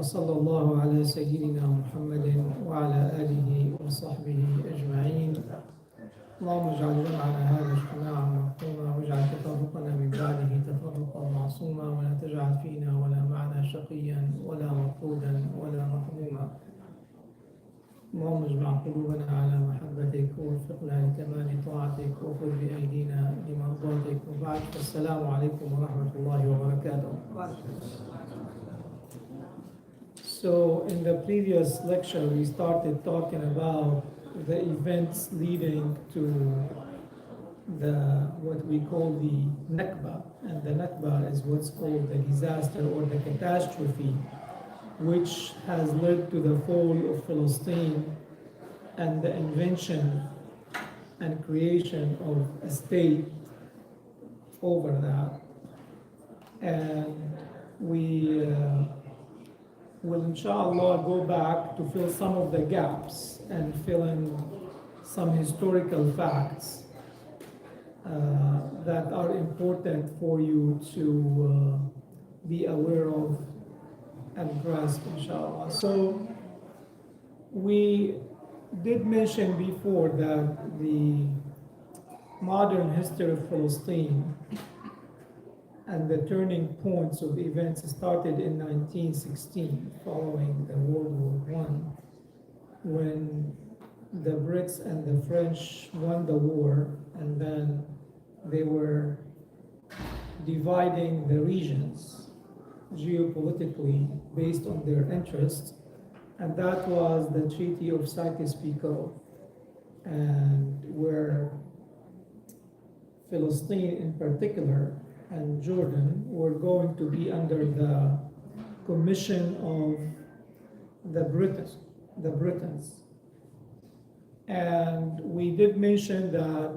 وصلى الله على سيدنا محمد وعلى آله وصحبه أجمعين. اللهم اجعل جمعنا هذا اجتماعا مرحوما واجعل تفرقنا من بعده تفرقا معصوما ولا تجعل فينا ولا معنا شقيا ولا مطرودا ولا محروما. اللهم اجمع قلوبنا على محبتك ووفقنا لكمال طاعتك وخذ بأيدينا لمرضاتك. وبعد السلام عليكم ورحمة الله وبركاته. So in the previous lecture we started talking about the events leading to what we call the Nakba, and the Nakba is what's called the disaster or the catastrophe which has led to the fall of Palestine and the invention and creation of a state over that. And we will inshallah go back to fill some of the gaps and fill in some historical facts that are important for you to be aware of and grasp, inshallah. So we did mention before that the modern history of Palestine and the turning points of events started in 1916 following the World War I, when the Brits and the French won the war, and then they were dividing the regions geopolitically based on their interests, and that was the Treaty of Sykes-Picot, and where Palestine in particular and Jordan were going to be under the commission of the Britons. And we did mention that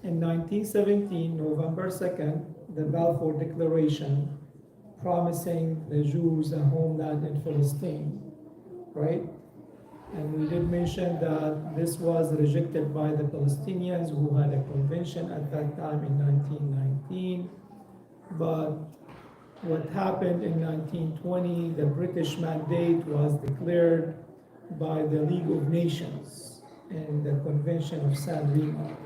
in 1917, November 2nd, the Balfour Declaration promising the Jews a homeland in Palestine, right? And we did mention that this was rejected by the Palestinians, who had a convention at that time in 1919. But what happened in 1920, the British mandate was declared by the League of Nations in the Convention of San Remo.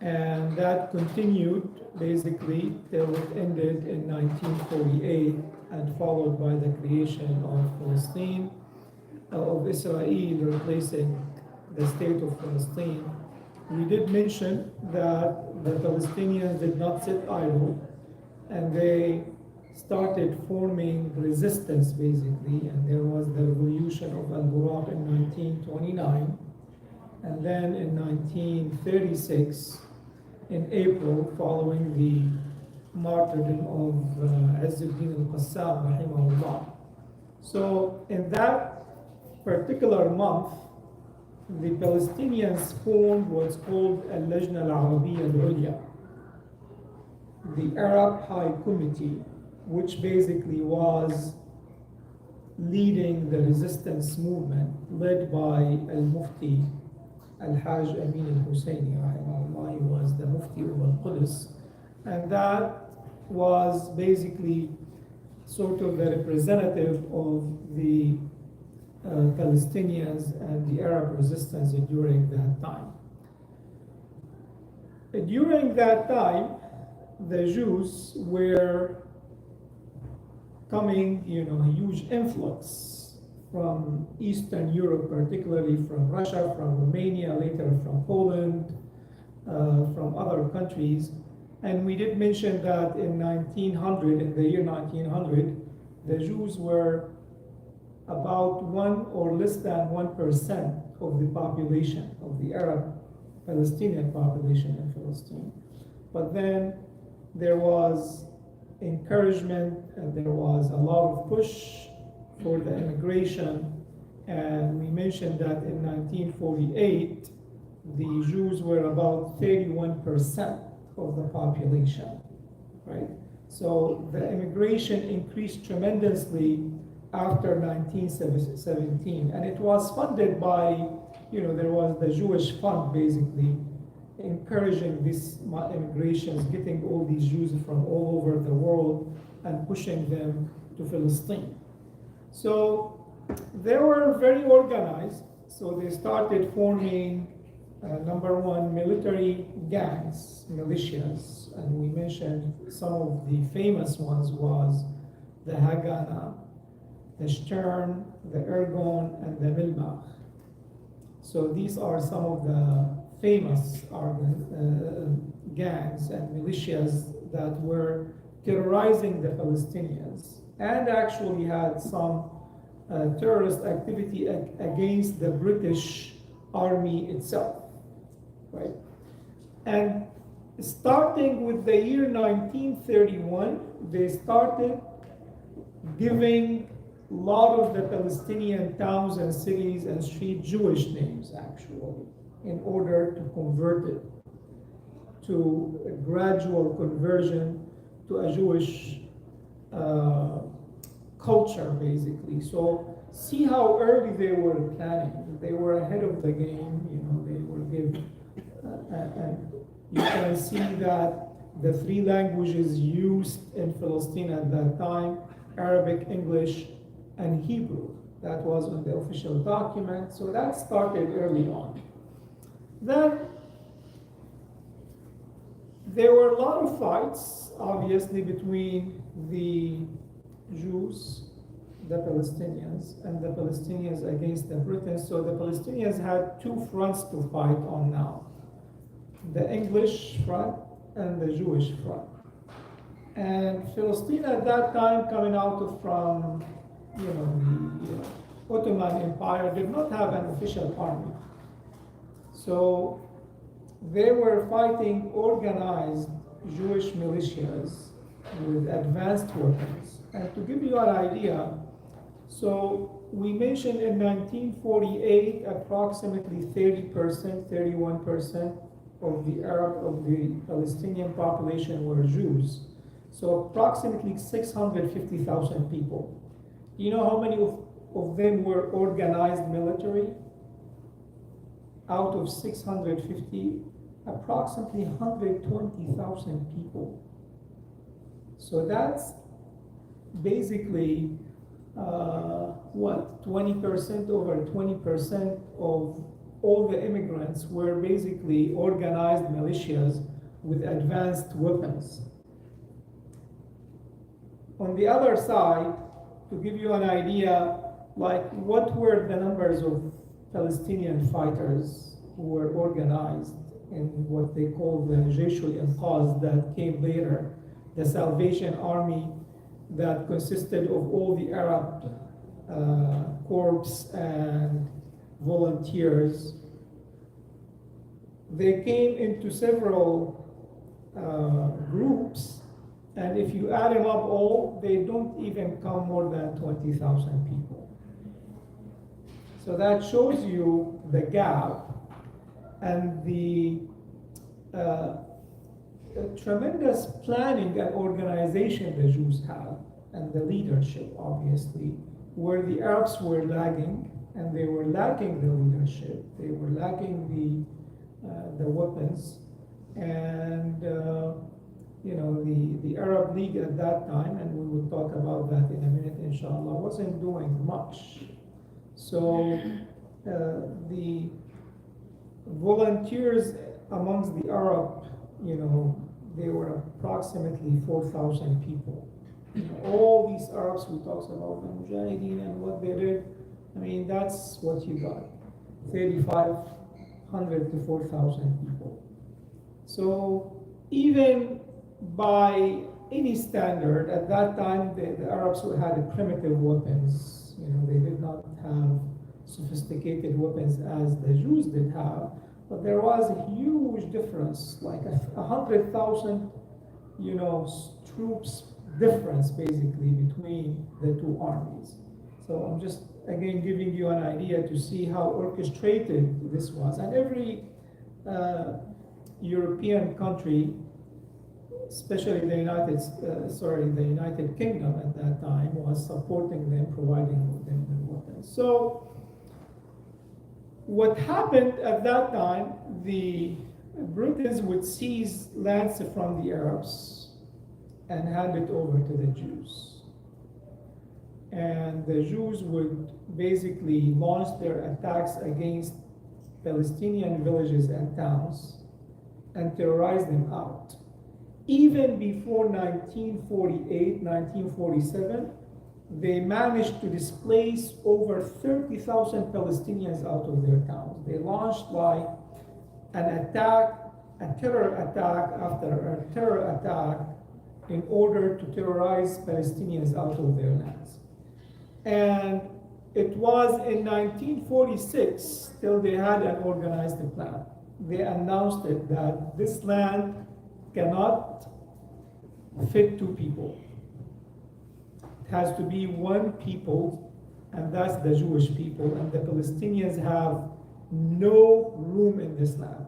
And that continued basically till it ended in 1948 and followed by the creation of Palestine, of Israel replacing the state of Palestine. We did mention that the Palestinians did not sit idle, and they started forming resistance basically, and there was the revolution of Al-Buraq in 1929, and then in 1936 in April, following the martyrdom of Izzuddin al-Qassam rahimahullah. So in that particular month, the Palestinians formed what's called Al-Lajna al-Arabiyya al-Ulya, the Arab High Committee, which basically was leading the resistance movement led by Al-Mufti Al-Hajj Amin al-Husseini rahimahullah. He was the Mufti of Al-Quds, and that was basically sort of the representative of the Palestinians and the Arab resistance during that time. During that time, the Jews were coming, a huge influx from Eastern Europe, particularly from Russia, from Romania, later from Poland, from other countries. And we did mention that in the year 1900, the Jews were about 1 or less than 1% of the population of the Arab Palestinian population in Palestine. But then there was encouragement and there was a lot of push for the immigration, and we mentioned that in 1948 the Jews were about 31% of the population, right? So the immigration increased tremendously after 1917, and it was funded by, there was the Jewish fund basically encouraging these immigrations, getting all these Jews from all over the world and pushing them to Palestine. So they were very organized. So they started forming number one, military gangs, militias, and we mentioned some of the famous ones was the Haganah, the Stern, the Ergon, and the Milbach. So these are some of the famous gangs and militias that were terrorizing the Palestinians and actually had some terrorist activity against the British army itself, right? And starting with the year 1931, they started giving a lot of the Palestinian towns and cities and street Jewish names, actually, in order to convert it to a gradual conversion to a Jewish culture, basically. So see how early they were planning. They were ahead of the game, you know, they were given, and you can see that the three languages used in Palestine at that time, Arabic, English, and Hebrew. That was on the official document, so that started early on. Then there were a lot of fights, obviously, between the Jews, the Palestinians, and the Palestinians against the Britons. So the Palestinians had two fronts to fight on now, the English front and the Jewish front. And Palestine at that time, coming out from the Ottoman Empire, did not have an official army. So they were fighting organized Jewish militias with advanced weapons. And to give you an idea, so we mentioned in 1948, approximately 30%, 31% of the Palestinian population were Jews. So approximately 650,000 people. Do you know how many of them were organized military? Out of 650, approximately 120,000 people. So that's basically 20%, over 20% of all the immigrants were basically organized militias with advanced weapons. On the other side, to give you an idea, like what were the numbers of Palestinian fighters who were organized in what they call the Jaysh al-Inqaz that came later, the Salvation Army that consisted of all the Arab corps and volunteers. They came into several groups, and if you add them up all, they don't even come more than 20,000 people. So that shows you the gap and the tremendous planning and organization the Jews had, and the leadership, obviously, where the Arabs were lagging, and they were lacking the leadership, they were lacking the weapons, and the Arab League at that time, and we will talk about that in a minute, inshallah, wasn't doing much. So the volunteers amongst the Arab, they were approximately 4,000 people. All these Arabs who talks about the Mujahideen and what they did, I mean, that's what you got, 3,500 to 4,000 people. So even by any standard, at that time, the Arabs had primitive weapons. They did not have sophisticated weapons as the Jews did have, but there was a huge difference, like 100,000, troops difference basically between the two armies. So I'm just again giving you an idea to see how orchestrated this was, and every European country, especially the United Kingdom at that time, was supporting them, providing them with weapons. So what happened at that time, the Britons would seize lands from the Arabs and hand it over to the Jews. and the Jews would basically launch their attacks against Palestinian villages and towns and terrorize them out. Even before 1948, 1947, they managed to displace over 30,000 Palestinians out of their towns. They launched like an attack, a terror attack after a terror attack in order to terrorize Palestinians out of their lands. And it was in 1946 till they had an organized plan. They announced it that this land cannot fit two people. It has to be one people, and that's the Jewish people, and the Palestinians have no room in this land.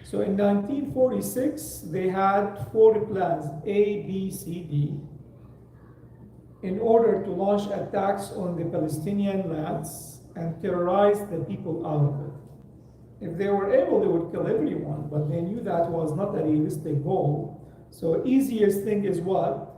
So in 1946, they had 4 plans, A, B, C, D, in order to launch attacks on the Palestinian lands and terrorize the people out of it. If they were able, they would kill everyone, but they knew that was not a realistic goal. So easiest thing is what?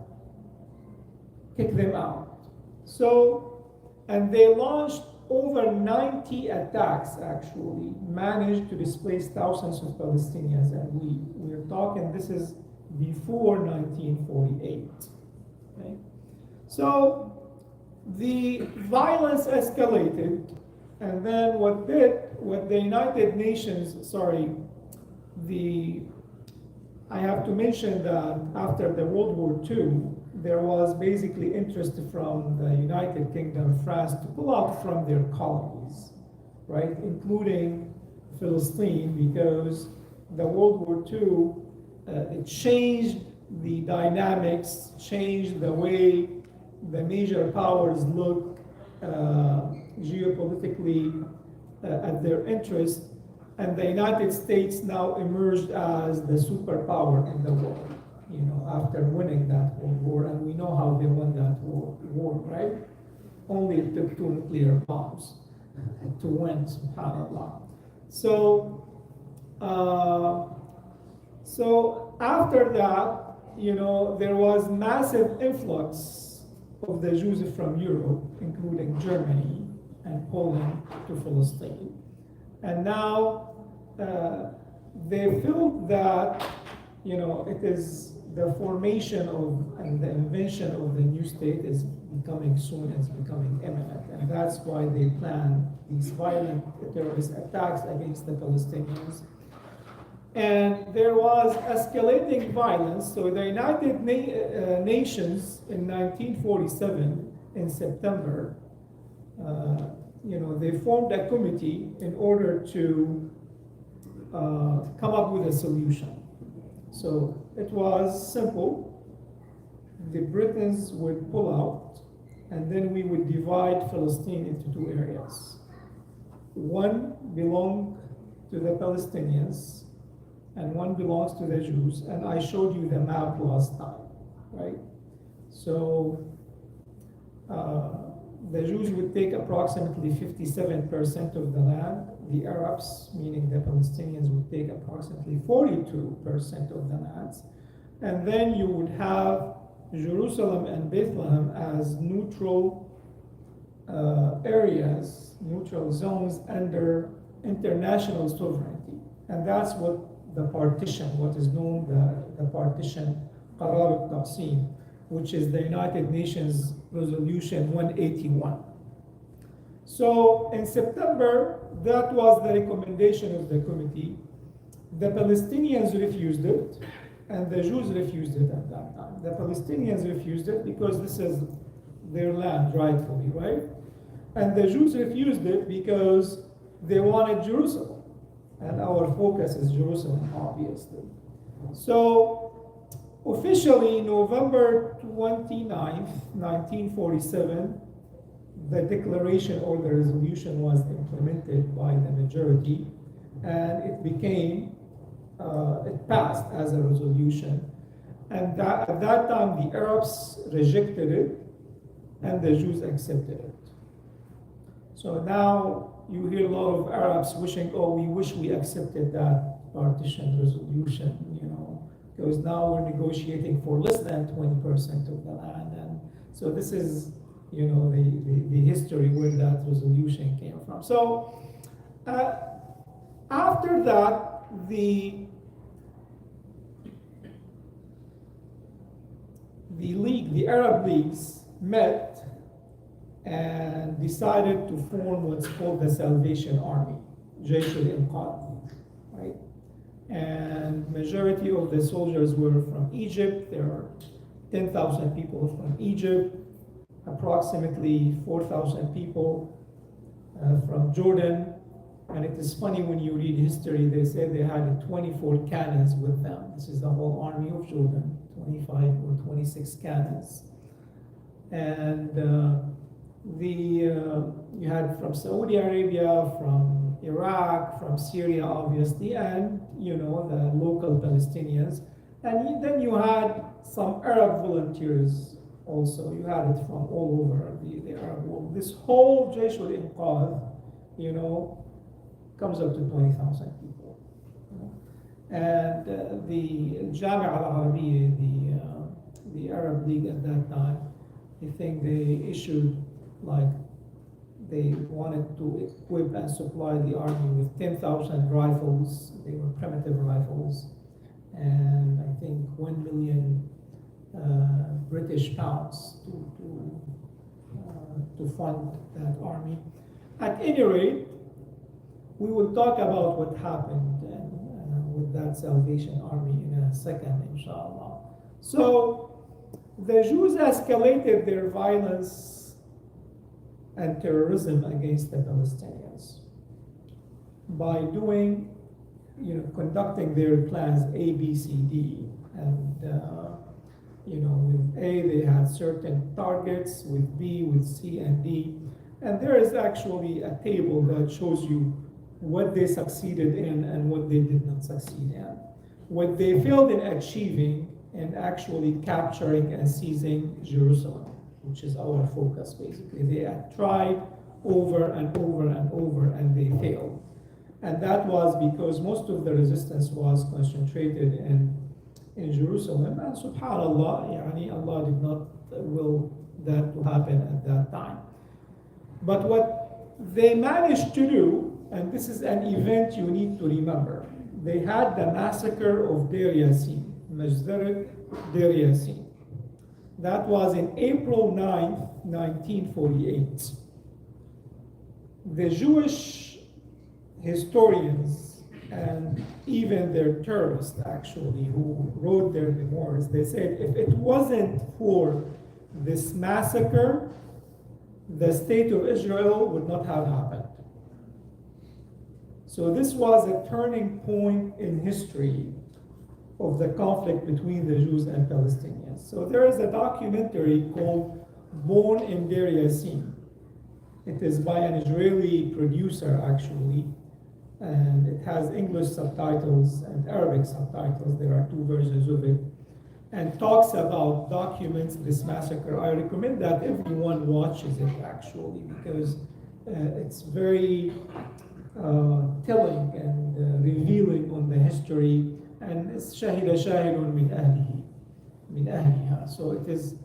Kick them out. So, and they launched over 90 attacks actually, managed to displace thousands of Palestinians, and we're talking, this is before 1948, okay? So the violence escalated, and then what the United Nations, I have to mention that after the World War II, there was basically interest from the United Kingdom, France, to pull out from their colonies, right, including Palestine, because the World War II, it changed the dynamics, changed the way the major powers look geopolitically at their interest, and the United States now emerged as the superpower in the world, you know, after winning that World War, and we know how they won that war, right? Only it took 2 nuclear bombs to win, subhanAllah. So after that, you know, there was massive influx of the Jews from Europe, including Germany and Poland, to Palestine. And now they feel that, you know, it is the formation of and the invention of the new state is becoming soon, it's becoming imminent. And that's why they plan these violent terrorist attacks against the Palestinians. And there was escalating violence. So the United Nations in 1947, in September, you know, they formed a committee in order to come up with a solution. So it was simple. The Britons would pull out, and then we would divide Palestine into 2 areas. One belonged to the Palestinians, and one belongs to the Jews. And I showed you the map last time, right? So the Jews would take approximately 57% of the land. The Arabs, meaning the Palestinians, would take approximately 42% of the lands. And then you would have Jerusalem and Bethlehem as neutral areas, neutral zones under international sovereignty. And that's what the partition, what is known the partition, Qarar al-Taqsim, which is the United Nations Resolution 181. So in September, that was the recommendation of the committee. The Palestinians refused it, and the Jews refused it at that time. The Palestinians refused it because this is their land rightfully, right? And the Jews refused it because they wanted Jerusalem. And our focus is Jerusalem, obviously. So officially, November 29th, 1947, the declaration or the resolution was implemented by the majority, and it became, it passed as a resolution. And at that time, the Arabs rejected it, and the Jews accepted it. So now you hear a lot of Arabs wishing, oh, we wish we accepted that partition resolution, you know, because now we're negotiating for less than 20% of the land. And so this is the history where that resolution came from. So after that, the Arab leagues met and decided to form what's called the Salvation Army, Jaysh al-Inqadh, right? And majority of the soldiers were from Egypt. There are 10,000 people from Egypt, approximately 4,000 people from Jordan. And it is funny when you read history, they say they had 24 cannons with them. This is the whole army of Jordan, 25 or 26 cannons. And you had from Saudi Arabia, from Iraq, from Syria, obviously, and the local Palestinians. And then you had some Arab volunteers also. You had it from all over the Arab world. This whole Jaysh al-Inqadh, comes up to 20,000 people. And the Jamia al-Arabiya, the Arab League at that time, I think they issued, they wanted to equip and supply the army with 10,000 rifles. They were primitive rifles. And I think 1 million British pounds to fund that army. At any rate, we will talk about what happened with that Salvation Army in a second, inshallah. So the Jews escalated their violence and terrorism against the Palestinians by conducting their plans A, B, C, D. And, with A, they had certain targets, with B, with C, and D. And there is actually a table that shows you what they succeeded in and what they did not succeed in. What they failed in achieving and actually capturing and seizing Jerusalem, which is our focus basically. They had tried over and over and over and they failed. And that was because most of the resistance was concentrated in Jerusalem. And subhanAllah, Allah did not will that to happen at that time. But what they managed to do, and this is an event you need to remember, they had the massacre of Deir Yassin, Majzarat Deir Yassin. That was in April 9th, 1948. The Jewish historians and even their terrorists actually who wrote their memoirs, they said if it wasn't for this massacre, the state of Israel would not have happened. So this was a turning point in history of the conflict between the Jews and Palestinians. So there is a documentary called Born in Deir Yassin. It is by an Israeli producer actually, and it has English subtitles and Arabic subtitles. There are two versions of it, and talks about, documents this massacre. I recommend that everyone watches it actually, because it's very telling and revealing on the history, and it's shahida shahidun min ahliha. So it is,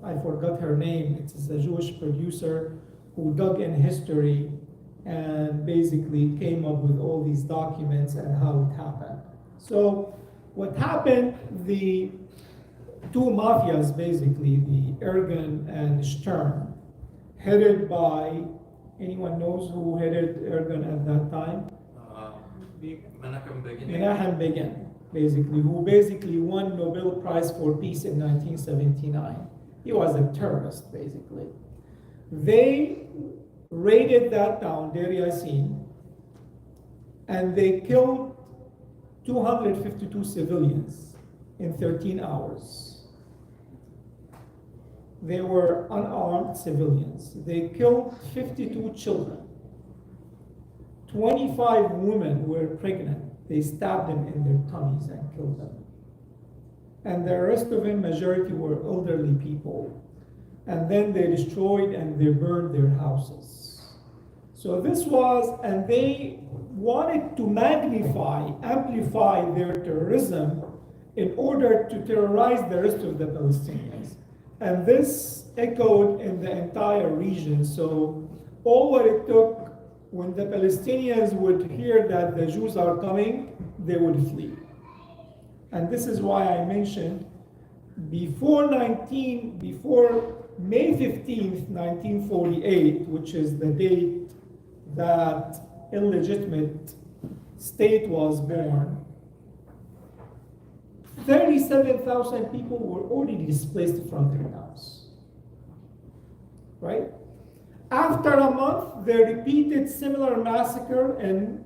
I forgot her name, it is a Jewish producer who dug in history and basically came up with all these documents and how it happened. So what happened, the two mafias basically, the Ergun and Stern, headed by, anyone knows who headed Ergun at that time? Menachem Begin, basically, who basically won Nobel Prize for Peace in 1979. He was a terrorist, basically. They raided that town, Deir Yassin, and they killed 252 civilians in 13 hours. They were unarmed civilians. They killed 52 children. 25 women were pregnant. They stabbed them in their tummies and killed them. And the rest of them, majority were elderly people. And then they destroyed and they burned their houses. So this was, and they wanted to magnify, amplify their terrorism in order to terrorize the rest of the Palestinians. And this echoed in the entire region. So all what it took, when the Palestinians would hear that the Jews are coming, they would flee. And this is why I mentioned before May 15th, 1948, which is the date that illegitimate state was born, 37,000 people were already displaced from their house, right? After a month, they repeated similar massacre in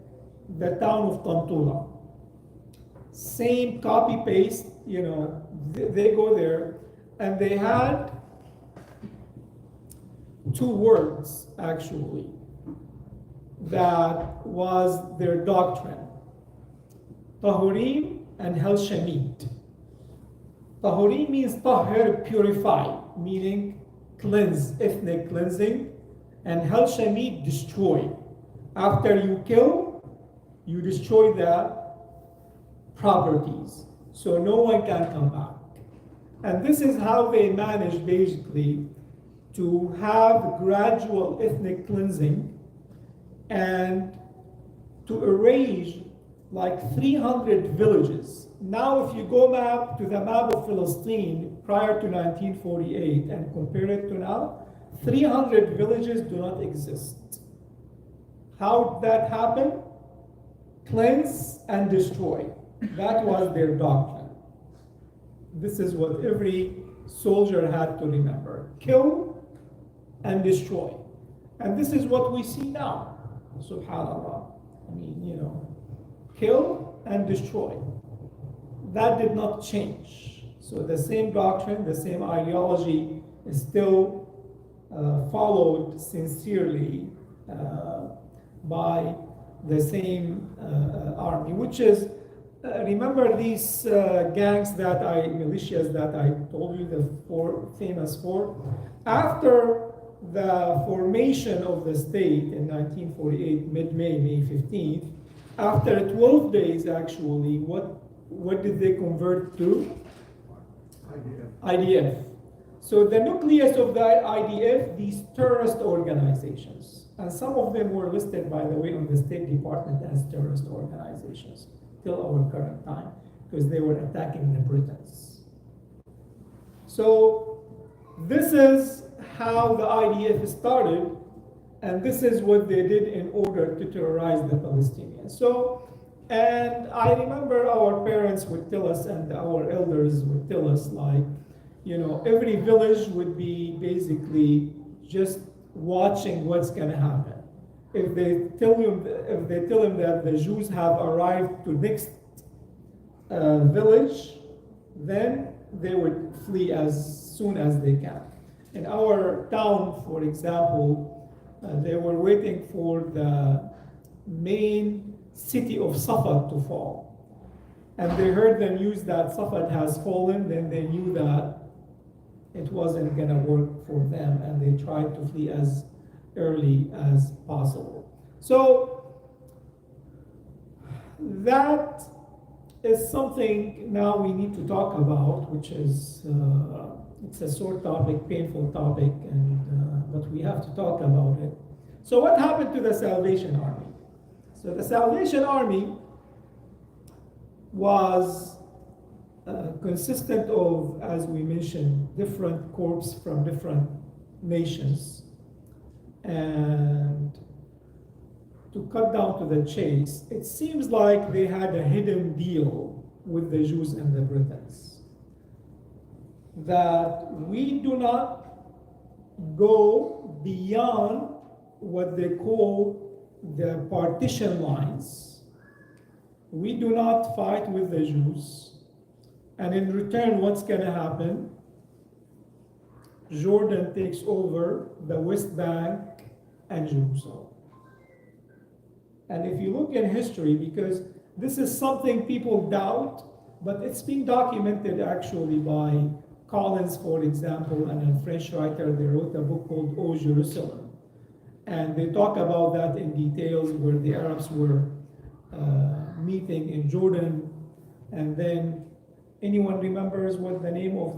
the town of Tantura. Same copy paste, they go there, and they had two words actually that was their doctrine: Tahurim and Hel Shamid. Tahurim means tahir, purify, meaning cleanse, ethnic cleansing, and Hel Shamid, destroy. After you kill, you destroy the properties, so no one can come back. And this is how they managed basically to have gradual ethnic cleansing and to erase like 300 villages. Now, if you go to the map of Palestine prior to 1948 and compare it to now, 300 villages do not exist. How did that happen? Cleanse and destroy. That was their doctrine. This is what every soldier had to remember: kill and destroy. And this is what we see now. Subhanallah. I mean, kill and destroy. That did not change. So the same doctrine, the same ideology is still followed sincerely by the same army, which is, remember these militias that I told you, the famous four? After the formation of the state in 1948, mid-May, May 15th, after 12 days actually, what did they convert to? IDF. So the nucleus of the IDF, these terrorist organizations, and some of them were listed, by the way, on the State Department as terrorist organizations till our current time, because they were attacking the Britons. So this is how the IDF started, and this is what they did in order to terrorize the Palestinians. So, and I remember our parents would tell us, and our elders would tell us, like, every village would be basically just watching what's going to happen. If they tell him that the Jews have arrived to next village, then they would flee as soon as they can. In our town, for example, they were waiting for the main city of Safed to fall. And they heard the news that Safed has fallen, then they knew that it wasn't going to work for them, and they tried to flee as early as possible. So that is something now we need to talk about, which is it's a sore topic, painful topic, and but we have to talk about it. So what happened to the Salvation Army? So the Salvation Army was consistent of, as we mentioned, different corps from different nations. And to cut down to the chase, it seems like they had a hidden deal with the Jews and the Britons, that we do not go beyond what they call the partition lines. We do not fight with the Jews. And in return, what's going to happen? Jordan takes over the West Bank and Jerusalem. And if you look in history, because this is something people doubt, but it's been documented actually by Collins, for example, and a French writer. They wrote a book called O Jerusalem. And they talk about that in details, where the Arabs were meeting in Jordan. And then, anyone remembers what the name of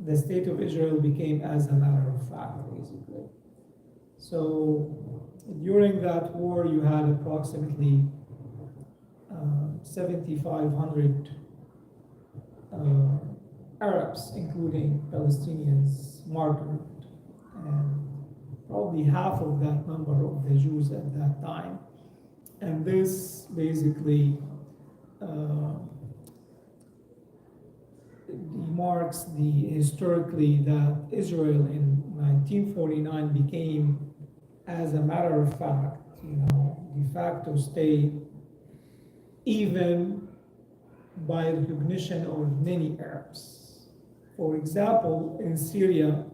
the state of Israel became as a matter of fact, basically. So during that war, you had approximately 7,500 Arabs, including Palestinians, martyred, and probably half of that number of the Jews at that time. And this basically marks historically that Israel in 1949 became, as a matter of fact, de facto state, even by recognition of many Arabs. For example, in Syria,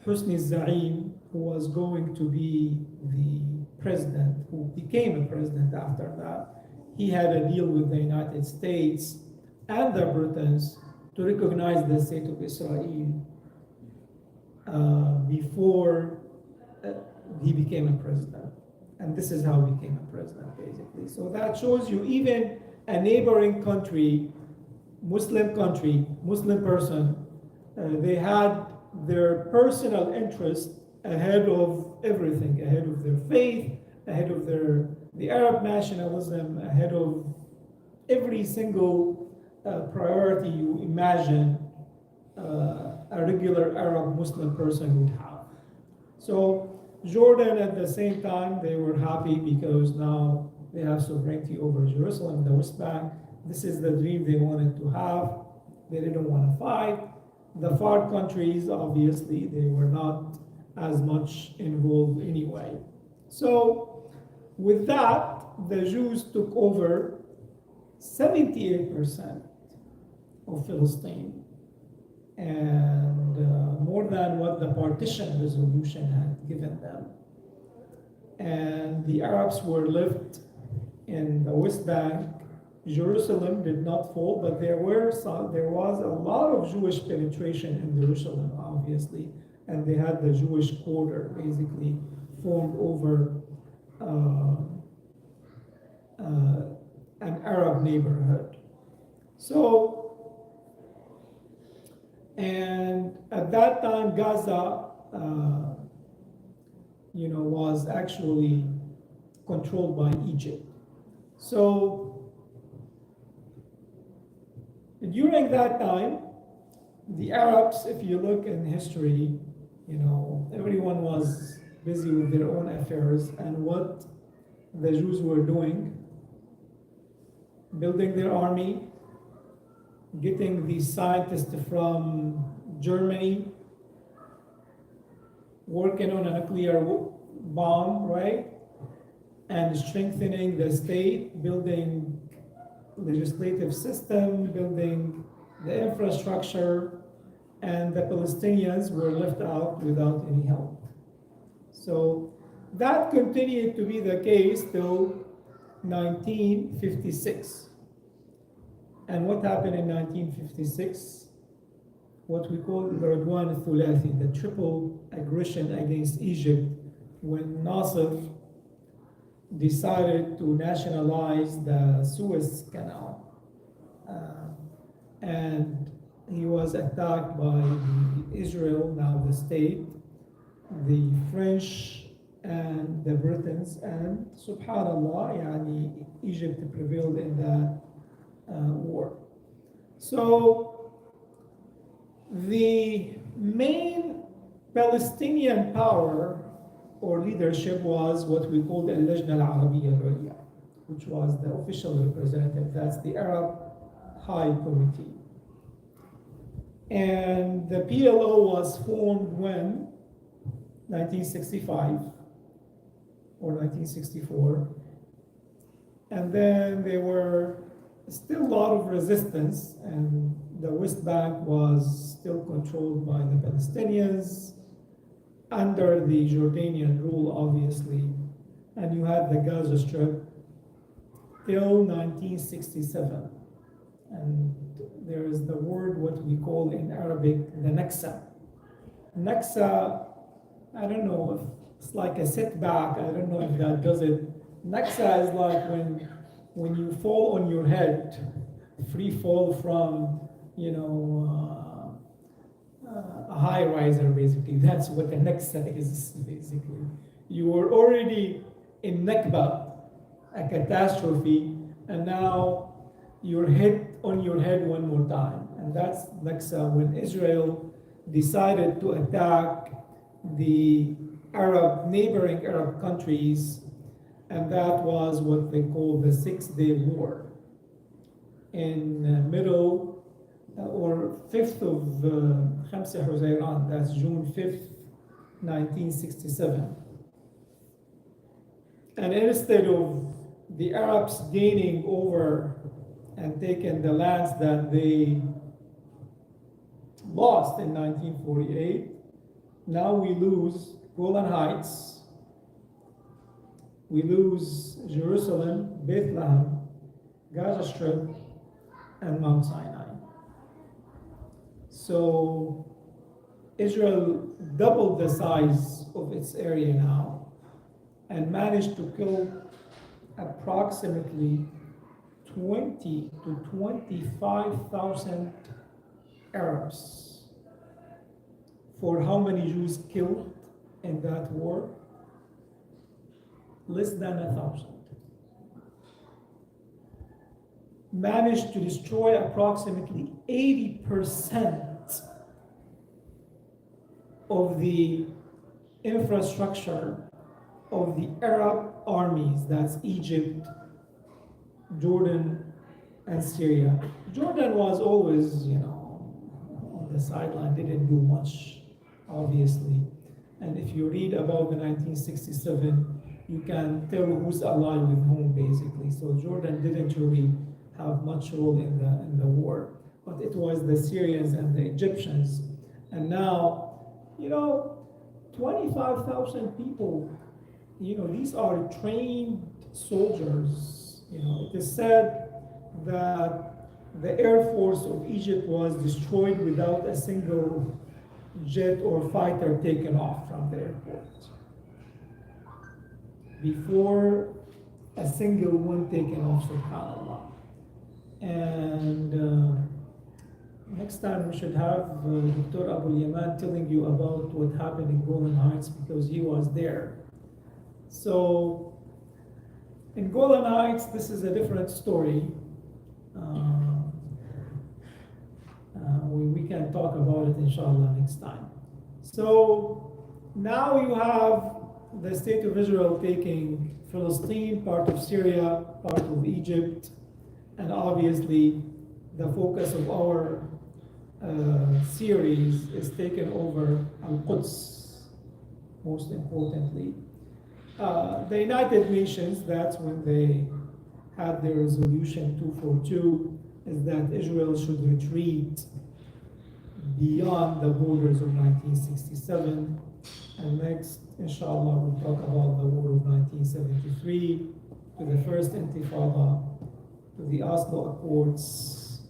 Hosni Zaim, who was going to be the president, who became a president after that, he had a deal with the United States and the Britons to recognize the state of Israel before he became a president. And this is how he became a president, basically. So that shows you even a neighboring country, Muslim person, they had their personal interest ahead of everything, ahead of their faith, ahead of the Arab nationalism, ahead of every single priority you imagine a regular Arab Muslim person would have. So Jordan, at the same time, they were happy because now they have sovereignty over Jerusalem, the West Bank. This is the dream they wanted to have. They didn't want to fight. The FARC countries, obviously, they were not as much involved anyway. So with that, the Jews took over 78% of Philistine, and more than what the partition resolution had given them. And the Arabs were left in the West Bank. Jerusalem did not fall, but there was a lot of Jewish penetration in Jerusalem, obviously, and they had the Jewish quarter basically formed over an Arab neighborhood. So, and at that time, Gaza, was actually controlled by Egypt. So, during that time, the Arabs, if you look in history, everyone was busy with their own affairs, and what the Jews were doing, building their army, getting these scientists from Germany, working on a nuclear bomb, right? And strengthening the state, building legislative system, building the infrastructure, and the Palestinians were left out without any help. So that continued to be the case till 1956. And what happened in 1956? What we call the Udwan al-Thulathi, the triple aggression against Egypt, when Nasser decided to nationalize the Suez Canal. And he was attacked by Israel, now the state, the French, and the Britons, and subhanallah, Egypt prevailed in that war. So the main Palestinian power or leadership was what we called Al-Lajna Al-Arabiyya Al-Ulya, which was the official representative, that's the Arab High Committee. And the PLO was formed when? 1965 or 1964. And then there were still a lot of resistance, and the West Bank was still controlled by the Palestinians under the Jordanian rule, obviously. And you had the Gaza Strip till 1967. And there is the word, what we call in Arabic, the Naksa. Naksa, I don't know if it's like a setback, I don't know if that does it. Naksa is like when you fall on your head, free fall from, a high riser, basically. That's what the Naksa is, basically. You were already in Nakba, a catastrophe, and now you're hit on your head one more time. And that's Naksa, when Israel decided to attack the neighboring Arab countries, and that was what they call the Six-Day War. In middle or 5th of Khamsa Huzayran, that's June 5th, 1967. And instead of the Arabs gaining over and taking the lands that they lost in 1948, now we lose Golan Heights, we lose Jerusalem, Bethlehem, Gaza Strip, and Mount Sinai. So Israel doubled the size of its area now and managed to kill approximately 20 to 25,000 Arabs. For how many Jews killed in that war? Less than 1,000. Managed to destroy approximately 80% of the infrastructure of the Arab armies, that's Egypt, Jordan, and Syria. Jordan was always, on the sideline, didn't do much, obviously. And if you read about the 1967, you can tell who's allied with whom, basically. So Jordan didn't really have much role in the war, but it was the Syrians and the Egyptians. And now, 25,000 people, these are trained soldiers. It is said that the Air Force of Egypt was destroyed without a single jet or fighter taken off from the airport. Before a single one taken off, subhanAllah. And next time we should have Dr. Abu Yaman telling you about what happened in Golan Heights, because he was there. So in Golan Heights, this is a different story. We can talk about it inshallah next time. So now you have the state of Israel taking Palestine, part of Syria, part of Egypt, and obviously the focus of our series is taken over AlQuds, most importantly. The United Nations, that's when they had their resolution 242, is that Israel should retreat beyond the borders of 1967. And next, inshallah, we'll talk about the war of 1973, to the first Intifada, to the Oslo Accords,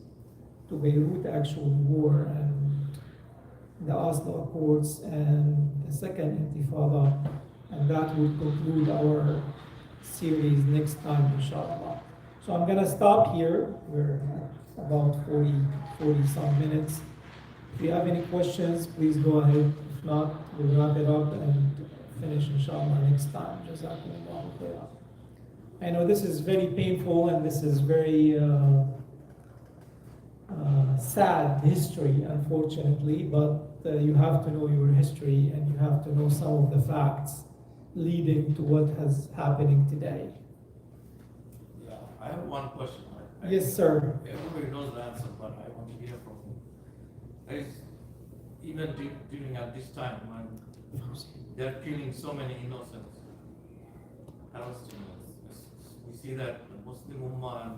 to Beirut actual war, and the Oslo Accords, and the second Intifada, and that will conclude our series next time, inshallah. So I'm gonna stop here. We're at about 40 some minutes. If you have any questions, please go ahead. If not, we'll wrap it up and finish inshallah next time. Jazakumullahu khairan. I know this is very painful and this is very sad history, unfortunately, but you have to know your history and you have to know some of the facts leading to what is happening today. Yeah, I have one question. Yes, sir. Everybody knows the answer, but I want to hear from you. There is, even during at this time, when they're killing so many innocent Palestinians, we see that the Muslim Ummah and